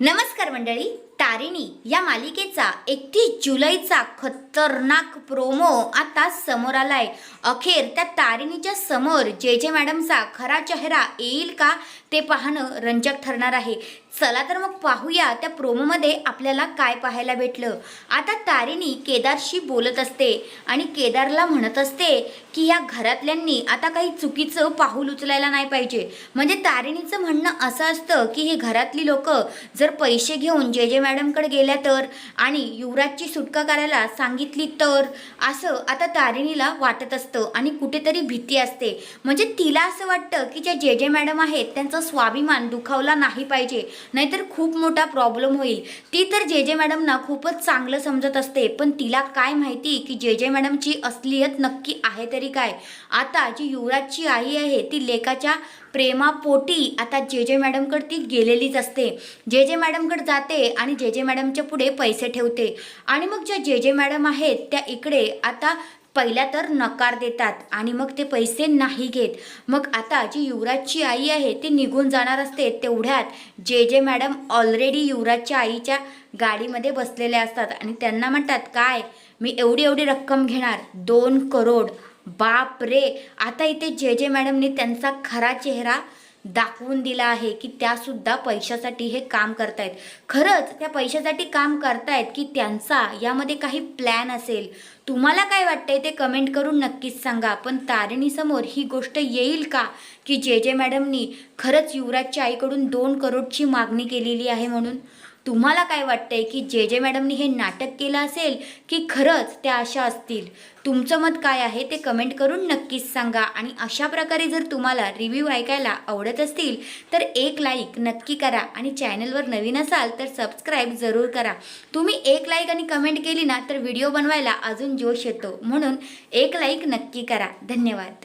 नमस्कार मंडळी, तारिणी या मालिकेचा 31 जुलैचा खतरनाक प्रोमो आता समोर आलाय। अखेर त्या तारिणीच्या समोर जे मॅडमचा खरा चेहरा येईल का ते पाहणं रंजक ठरणार आहे। चला तर मग पाहूया त्या प्रोमोमध्ये आपल्याला काय पाहायला भेटलं। आता तारिणी केदारशी बोलत असते आणि केदारला म्हणत असते की या घरातल्यांनी आता काही चुकीचं पाऊल उचलायला नाही पाहिजे। म्हणजे तारिणीचं म्हणणं असं असतं की हे घरातली लोक जर पैसे घेऊन जे मॅडमकडे गेल्या तर आणि युवराजची सुटका करायला सांगितली तर, असं आता तारिणीला वाटत असतं आणि कुठेतरी भीती असते। म्हणजे तिला असं वाटतं की ज्या जे मॅडम आहेत त्यांचा स्वाभिमान दुखावला नाही पाहिजे, नाहीतर खूप मोठा प्रॉब्लेम होईल। ती तर जे मॅडमना खूपच चांगलं समजत असते, पण तिला काय माहिती की जे मॅडमची असलियत नक्की आहे तरी काय। आता जी युवराजची आई आहे ती लेकाच्या प्रेमापोटी आता जे मॅडमकडे ती गेलेलीच असते। जे मॅडमकडे जाते आणि जे मॅडमच्या पुढे पैसे ठेवते आणि मग ज्या जे मॅडम आहेत त्या इकडे आता पहिल्या तर नकार देतात आणि मग ते पैसे नाही घेत। मग आता जी युवराजची आई आहे ती निघून जाणार असते, तेवढ्यात जे मॅडम ऑलरेडी युवराजच्या आईच्या गाडीमध्ये बसलेले असतात आणि त्यांना म्हणतात, काय मी एवढी रक्कम घेणार, 2 करोड। बाप रे, आता इथे जे मॅडमने त्यांचा खरा चेहरा दाखवून दिला आहे की त्या सुद्धा पैशासाठी हे काम करतायत। खरंच त्या पैशासाठी काम करतायत की त्यांचा यामध्ये काही प्लॅन असेल। तुम्हाला काय वाटतंय ते कमेंट करून नक्कीच सांगा। पण तारिणी समोर ही गोष्ट येईल का की जे मॅडमनी खरंच युवराजच्या आईकडून 2 करोडची मागणी केलेली आहे म्हणून? तुम्हाला काय वाटतंय की जे मॅडमनी हे नाटक केलं असेल की खरंच त्या अशा असतील? तुमचं मत काय आहे ते कमेंट करून नक्कीच सांगा। आणि अशा प्रकारे जर तुम्हाला रिव्ह्यू ऐकायला आवडत असतील तर एक लाईक नक्की करा आणि चॅनलवर नवीन असाल तर सबस्क्राईब जरूर करा। तुम्ही एक लाईक आणि कमेंट केली ना तर व्हिडिओ बनवायला अजून जोश येतो, म्हणून एक लाईक नक्की करा। धन्यवाद।